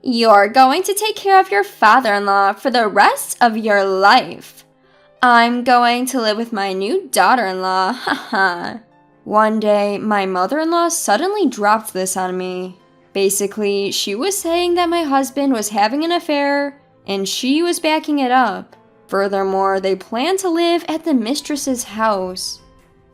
You're going to take care of your father-in-law for the rest of your life. I'm going to live with my new daughter-in-law, haha. One day, my mother-in-law suddenly dropped this on me. Basically, she was saying that my husband was having an affair, and she was backing it up. Furthermore, they planned to live at the mistress's house.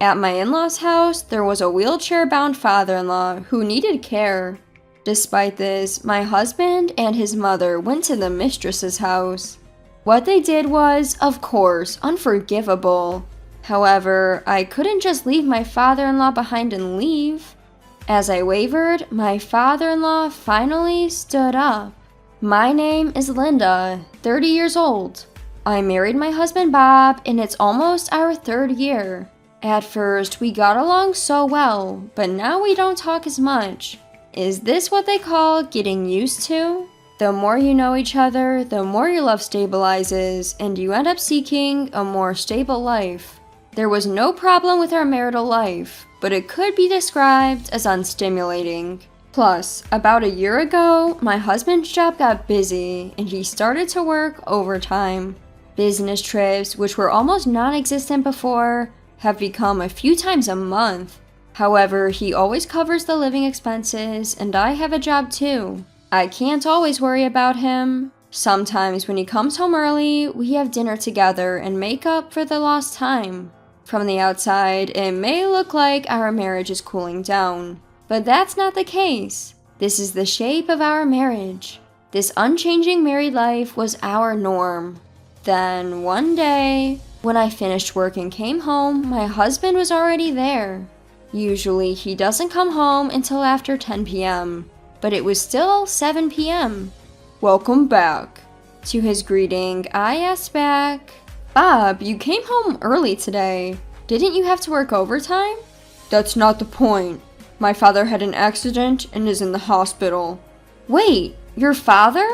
At my in-laws' house, there was a wheelchair-bound father-in-law who needed care. Despite this, my husband and his mother went to the mistress's house. What they did was, of course, unforgivable. However, I couldn't just leave my father-in-law behind and leave. As I wavered, my father-in-law finally stood up. My name is Linda, 30 years old. I married my husband Bob, and it's almost our 3rd year. At first, we got along so well, but now we don't talk as much. Is this what they call getting used to? The more you know each other, the more your love stabilizes, and you end up seeking a more stable life. There was no problem with our marital life, but it could be described as unstimulating. Plus, about a year ago, my husband's job got busy, and he started to work overtime. Business trips, which were almost non-existent before, have become a few times a month. However, he always covers the living expenses, and I have a job too. I can't always worry about him. Sometimes when he comes home early, we have dinner together and make up for the lost time. From the outside, it may look like our marriage is cooling down, but that's not the case. This is the shape of our marriage. This unchanging married life was our norm. Then, one day, when I finished work and came home, my husband was already there. Usually, he doesn't come home until after 10 p.m., but it was still 7 p.m. "Welcome back." To his greeting, I asked back, "Bob, you came home early today. Didn't you have to work overtime?" "That's not the point. My father had an accident and is in the hospital." "Wait, your father?"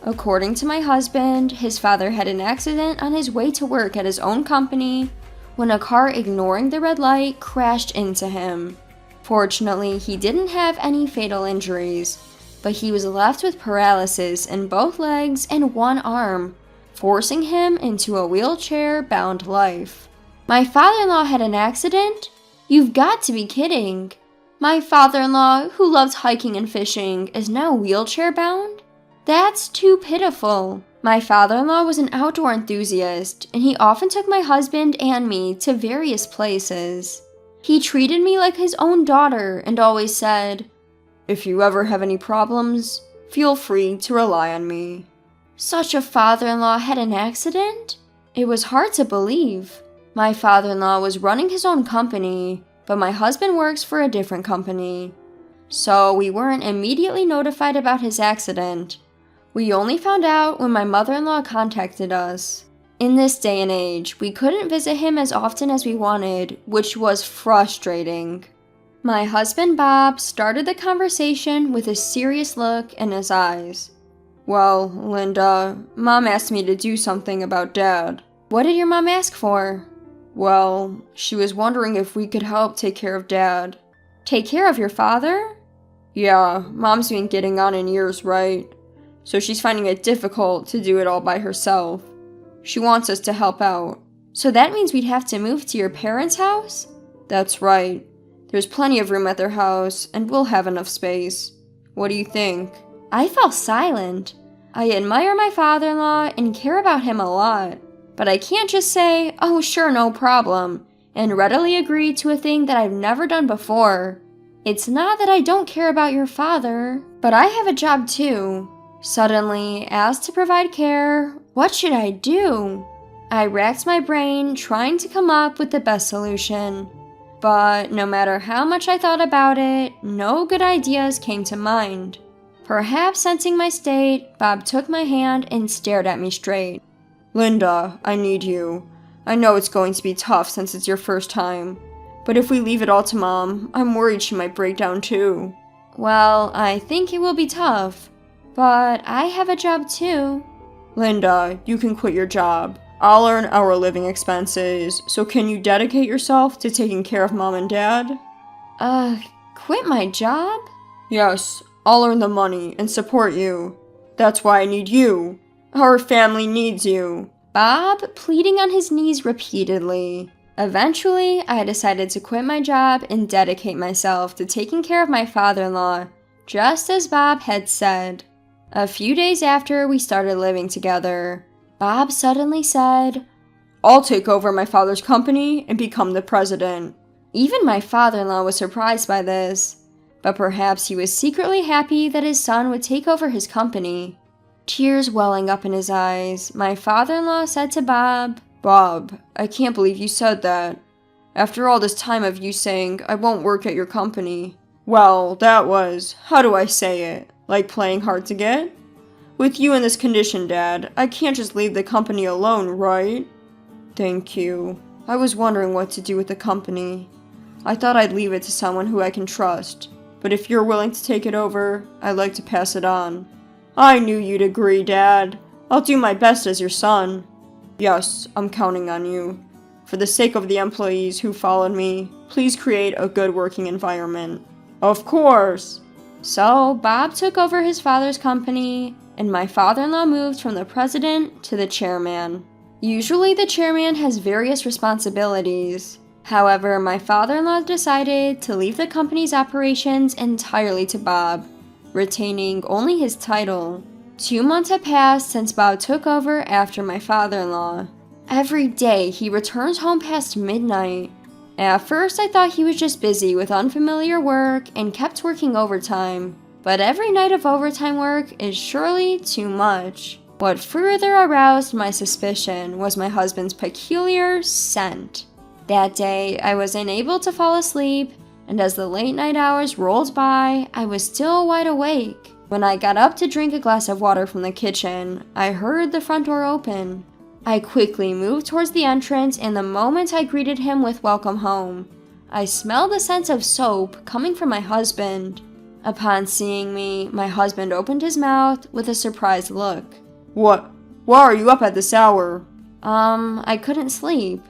According to my husband, his father had an accident on his way to work at his own company when a car ignoring the red light crashed into him. Fortunately, he didn't have any fatal injuries, but he was left with paralysis in both legs and one arm, forcing him into a wheelchair-bound life. My father-in-law had an accident? You've got to be kidding. My father-in-law, who loved hiking and fishing, is now wheelchair-bound? That's too pitiful. My father-in-law was an outdoor enthusiast, and he often took my husband and me to various places. He treated me like his own daughter and always said, "If you ever have any problems, feel free to rely on me." Such a father-in-law had an accident? It was hard to believe. My father-in-law was running his own company, but my husband works for a different company. So we weren't immediately notified about his accident. We only found out when my mother-in-law contacted us. In this day and age, we couldn't visit him as often as we wanted, which was frustrating. My husband Bob started the conversation with a serious look in his eyes. "Well, Linda, Mom asked me to do something about Dad." "What did your mom ask for?" "Well, she was wondering if we could help take care of Dad." "Take care of your father?" "Yeah, Mom's been getting on in years, right? So she's finding it difficult to do it all by herself. She wants us to help out." "So that means we'd have to move to your parents' house?" "That's right. There's plenty of room at their house, and we'll have enough space. What do you think?" I fell silent. I admire my father-in-law and care about him a lot, but I can't just say, "Oh, sure, no problem," and readily agree to a thing that I've never done before. It's not that I don't care about your father, but I have a job too. Suddenly, asked to provide care, what should I do? I racked my brain trying to come up with the best solution. But no matter how much I thought about it, no good ideas came to mind. Perhaps sensing my state, Bob took my hand and stared at me straight. "Linda, I need you. I know it's going to be tough since it's your first time, but if we leave it all to Mom, I'm worried she might break down too." "Well, I think it will be tough, but I have a job too." "Linda, you can quit your job. I'll earn our living expenses, so can you dedicate yourself to taking care of Mom and Dad?" Quit my job?" "Yes, I'll earn the money and support you. That's why I need you. Our family needs you. Bob pleading on his knees repeatedly. Eventually, I decided to quit my job and dedicate myself to taking care of my father-in-law, just as Bob had said. A few days after we started living together, Bob suddenly said, I'll take over my father's company and become the president. Even my father-in-law was surprised by this, but perhaps he was secretly happy that his son would take over his company. Tears welling up in his eyes, my father-in-law said to Bob, Bob, I can't believe you said that. After all this time of you saying, I won't work at your company. Well, that was, how do I say it, like playing hard to get? With you in this condition, Dad, I can't just leave the company alone, right? Thank you. I was wondering what to do with the company. I thought I'd leave it to someone who I can trust, but if you're willing to take it over, I'd like to pass it on. I knew you'd agree, Dad. I'll do my best as your son. Yes, I'm counting on you. For the sake of the employees who followed me, please create a good working environment. Of course! So, Bob took over his father's company, and my father-in-law moved from the president to the chairman. Usually, the chairman has various responsibilities. However, my father-in-law decided to leave the company's operations entirely to Bob, retaining only his title. 2 months had passed since Bob took over after my father-in-law. Every day, he returns home past midnight. At first, I thought he was just busy with unfamiliar work and kept working overtime. But every night of overtime work is surely too much. What further aroused my suspicion was my husband's peculiar scent. That day, I was unable to fall asleep, and as the late night hours rolled by, I was still wide awake. When I got up to drink a glass of water from the kitchen, I heard the front door open. I quickly moved towards the entrance, and the moment I greeted him with welcome home, I smelled the scent of soap coming from my husband. Upon seeing me, my husband opened his mouth with a surprised look. What? Why are you up at this hour? I couldn't sleep.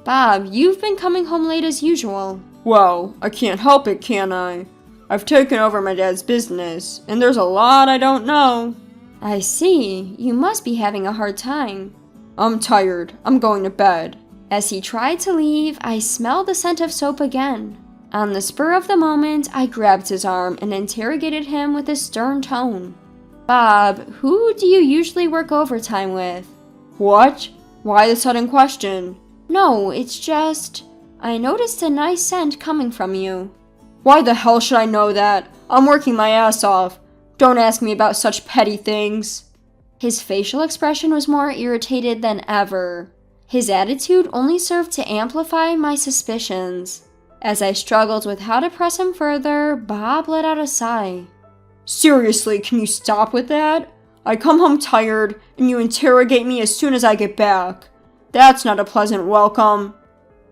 Bob, you've been coming home late as usual. Well, I can't help it, can I? I've taken over my dad's business, and there's a lot I don't know. I see. You must be having a hard time. I'm tired. I'm going to bed. As he tried to leave, I smelled the scent of soap again. On the spur of the moment, I grabbed his arm and interrogated him with a stern tone. Bob, who do you usually work overtime with? What? Why the sudden question? No, it's just, I noticed a nice scent coming from you. Why the hell should I know that? I'm working my ass off. Don't ask me about such petty things. His facial expression was more irritated than ever. His attitude only served to amplify my suspicions. As I struggled with how to press him further, Bob let out a sigh. Seriously, can you stop with that? I come home tired, and you interrogate me as soon as I get back. That's not a pleasant welcome.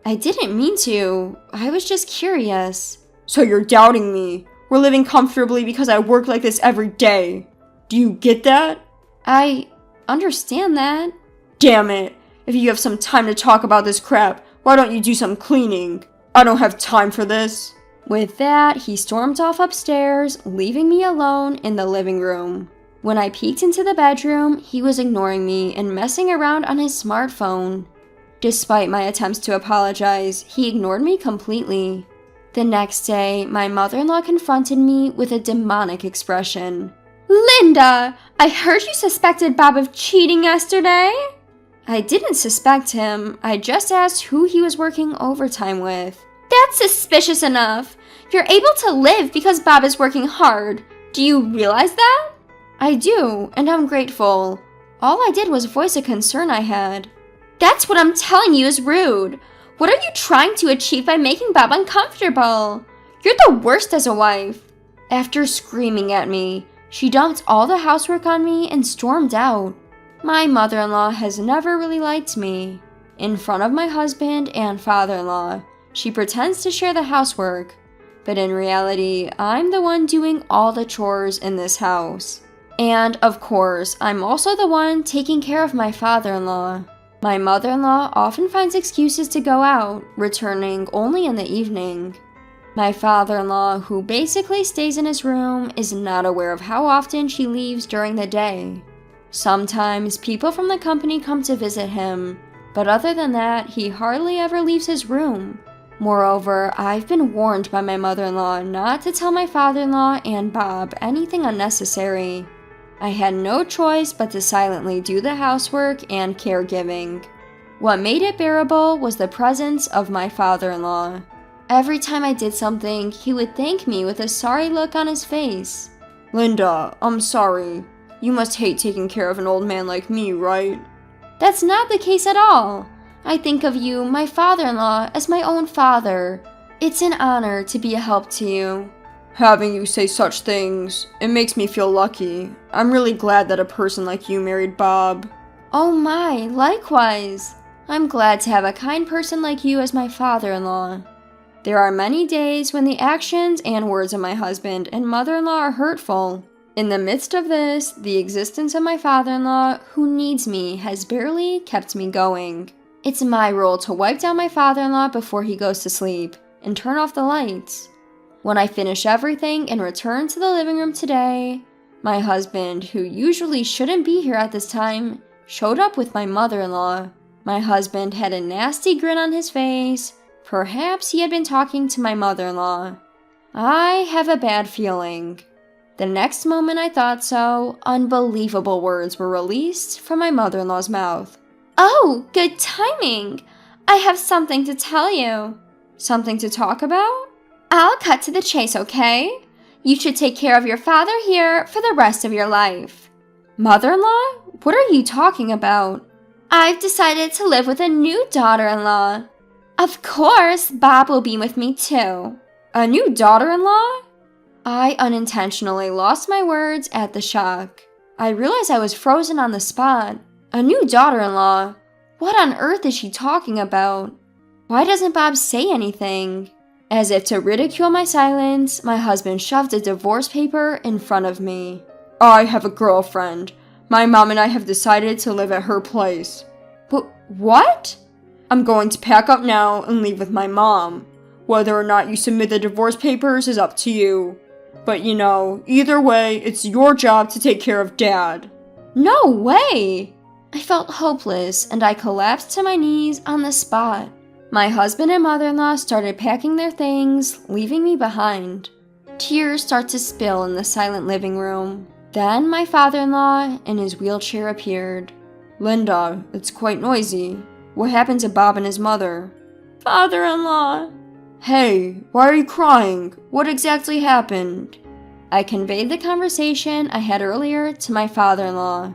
I didn't mean to. I was just curious. So you're doubting me. We're living comfortably because I work like this every day. Do you get that? I understand that. Damn it. If you have some time to talk about this crap, why don't you do some cleaning? I don't have time for this. With that, he stormed off upstairs, leaving me alone in the living room. When I peeked into the bedroom, he was ignoring me and messing around on his smartphone. Despite my attempts to apologize, he ignored me completely. The next day, my mother-in-law confronted me with a demonic expression. Linda, I heard you suspected Bob of cheating yesterday. I didn't suspect him. I just asked who he was working overtime with. That's suspicious enough. You're able to live because Bob is working hard. Do you realize that? I do, and I'm grateful. All I did was voice a concern I had. That's what I'm telling you is rude. What are you trying to achieve by making Bob uncomfortable? You're the worst as a wife. After screaming at me, she dumped all the housework on me and stormed out. My mother-in-law has never really liked me. In front of my husband and father-in-law, she pretends to share the housework, but in reality, I'm the one doing all the chores in this house. And, of course, I'm also the one taking care of my father-in-law. My mother-in-law often finds excuses to go out, returning only in the evening. My father-in-law, who basically stays in his room, is not aware of how often she leaves during the day. Sometimes people from the company come to visit him, but other than that, he hardly ever leaves his room. Moreover, I've been warned by my mother-in-law not to tell my father-in-law and Bob anything unnecessary. I had no choice but to silently do the housework and caregiving. What made it bearable was the presence of my father-in-law. Every time I did something, he would thank me with a sorry look on his face. Linda, I'm sorry. You must hate taking care of an old man like me, right? That's not the case at all. I think of you, my father-in-law, as my own father. It's an honor to be a help to you. Having you say such things, it makes me feel lucky. I'm really glad that a person like you married Bob. Oh my, likewise. I'm glad to have a kind person like you as my father-in-law. There are many days when the actions and words of my husband and mother-in-law are hurtful. In the midst of this, the existence of my father-in-law, who needs me, has barely kept me going. It's my role to wipe down my father-in-law before he goes to sleep, and turn off the lights. When I finish everything and return to the living room today, my husband, who usually shouldn't be here at this time, showed up with my mother-in-law. My husband had a nasty grin on his face. Perhaps he had been talking to my mother-in-law. I have a bad feeling. The next moment I thought so, unbelievable words were released from my mother-in-law's mouth. Oh, good timing! I have something to tell you. Something to talk about? I'll cut to the chase, okay? You should take care of your father here for the rest of your life. Mother-in-law? What are you talking about? I've decided to live with a new daughter-in-law. Of course, Bob will be with me too. A new daughter-in-law? I unintentionally lost my words at the shock. I realized I was frozen on the spot. A new daughter-in-law? What on earth is she talking about? Why doesn't Bob say anything? As if to ridicule my silence, my husband shoved a divorce paper in front of me. I have a girlfriend. My mom and I have decided to live at her place. But what? I'm going to pack up now and leave with my mom. Whether or not you submit the divorce papers is up to you. But you know, either way, it's your job to take care of Dad. No way! I felt hopeless and I collapsed to my knees on the spot. My husband and mother-in-law started packing their things, leaving me behind. Tears start to spill in the silent living room. Then my father-in-law in his wheelchair appeared. Linda, it's quite noisy. What happened to Bob and his mother? Father-in-law! Hey, why are you crying? What exactly happened? I conveyed the conversation I had earlier to my father-in-law.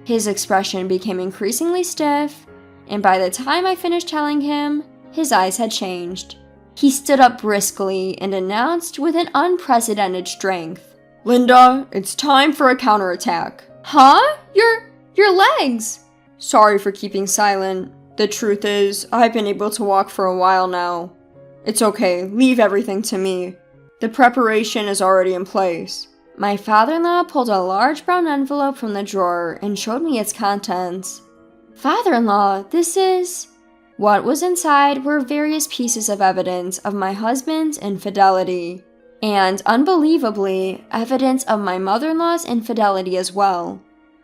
His expression became increasingly stiff, and by the time I finished telling him, his eyes had changed. He stood up briskly and announced with an unprecedented strength. Linda, it's time for a counterattack. Huh? Your legs! Sorry for keeping silent. The truth is, I've been able to walk for a while now. It's okay, leave everything to me. The preparation is already in place. My father-in-law pulled a large brown envelope from the drawer and showed me its contents. Father-in-law, this is... What was inside were various pieces of evidence of my husband's infidelity, and, unbelievably, evidence of my mother-in-law's infidelity as well.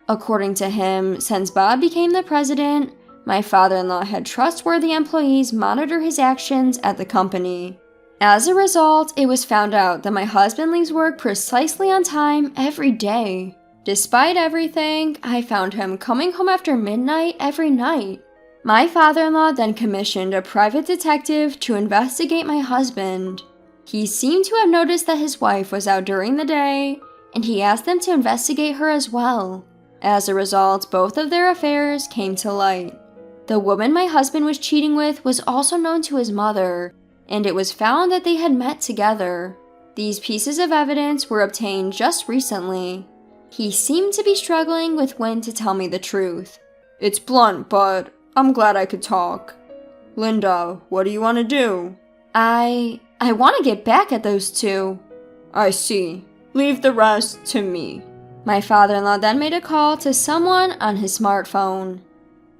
According to him, since Bob became the president, my father-in-law had trustworthy employees monitor his actions at the company. As a result, it was found out that my husband leaves work precisely on time every day. Despite everything, I found him coming home after midnight every night. My father-in-law then commissioned a private detective to investigate my husband. He seemed to have noticed that his wife was out during the day, and he asked them to investigate her as well. As a result, both of their affairs came to light. The woman my husband was cheating with was also known to his mother, and it was found that they had met together. These pieces of evidence were obtained just recently. He seemed to be struggling with when to tell me the truth. It's blunt, but I'm glad I could talk. Linda, what do you want to do? I want to get back at those two. I see. Leave the rest to me. My father-in-law then made a call to someone on his smartphone.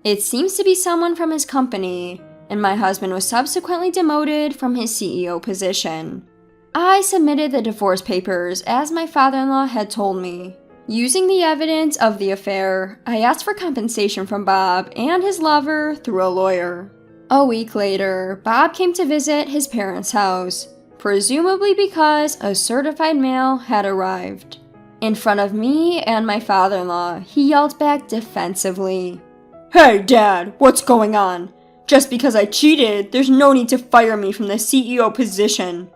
It seems to be someone from his company, and my husband was subsequently demoted from his CEO position. I submitted the divorce papers as my father-in-law had told me. Using the evidence of the affair, I asked for compensation from Bob and his lover through a lawyer. A week later, Bob came to visit his parents' house, presumably because a certified mail had arrived. In front of me and my father-in-law, he yelled back defensively. Hey, Dad, what's going on? Just because I cheated, there's no need to fire me from the CEO position.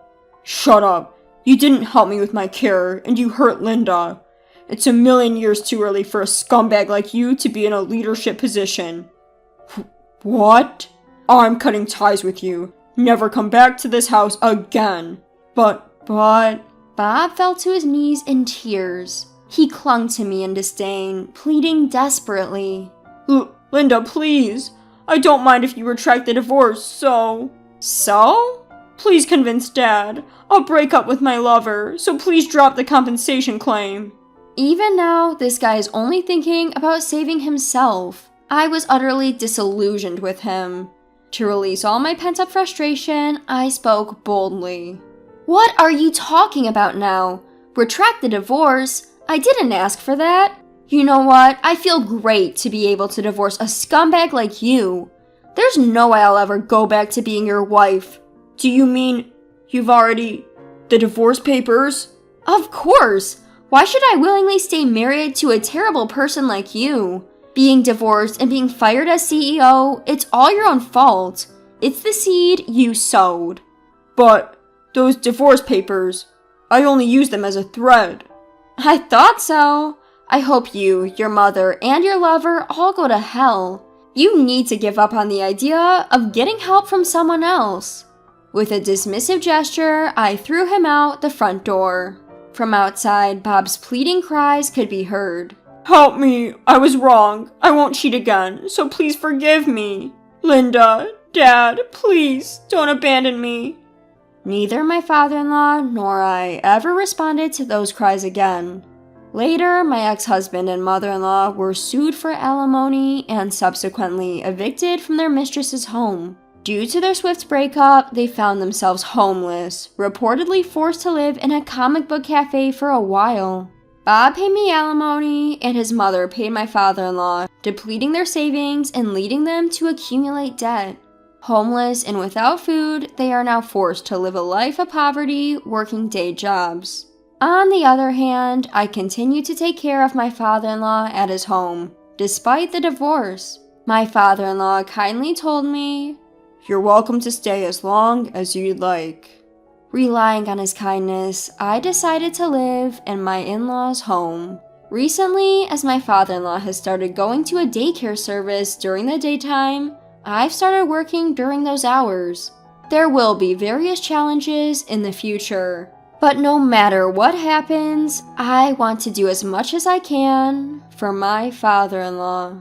Shut up. You didn't help me with my care, and you hurt Linda. It's a million years too early for a scumbag like you to be in a leadership position. What? I'm cutting ties with you. Never come back to this house again. But... Bob fell to his knees in tears. He clung to me in disdain, pleading desperately. Linda, please. I don't mind if you retract the divorce, so... So? Please convince Dad. I'll break up with my lover, so please drop the compensation claim. Even now, this guy is only thinking about saving himself. I was utterly disillusioned with him. To release all my pent-up frustration, I spoke boldly. What are you talking about now? Retract the divorce? I didn't ask for that. You know what? I feel great to be able to divorce a scumbag like you. There's no way I'll ever go back to being your wife. Do you mean you've already... the divorce papers? Of course! Why should I willingly stay married to a terrible person like you? Being divorced and being fired as CEO, it's all your own fault. It's the seed you sowed. But those divorce papers, I only used them as a thread. I thought so. I hope you, your mother, and your lover all go to hell. You need to give up on the idea of getting help from someone else. With a dismissive gesture, I threw him out the front door. From outside, Bob's pleading cries could be heard. Help me! I was wrong. I won't cheat again, so please forgive me. Linda, Dad, please, don't abandon me. Neither my father-in-law nor I ever responded to those cries again. Later, my ex-husband and mother-in-law were sued for alimony and subsequently evicted from their mistress's home. Due to their swift breakup, they found themselves homeless, reportedly forced to live in a comic book cafe for a while. Bob paid me alimony, and his mother paid my father-in-law, depleting their savings and leading them to accumulate debt. Homeless and without food, they are now forced to live a life of poverty, working day jobs. On the other hand, I continue to take care of my father-in-law at his home, despite the divorce. My father-in-law kindly told me, "You're welcome to stay as long as you'd like." Relying on his kindness, I decided to live in my in-laws' home. Recently, as my father-in-law has started going to a daycare service during the daytime, I've started working during those hours. There will be various challenges in the future, but no matter what happens, I want to do as much as I can for my father-in-law.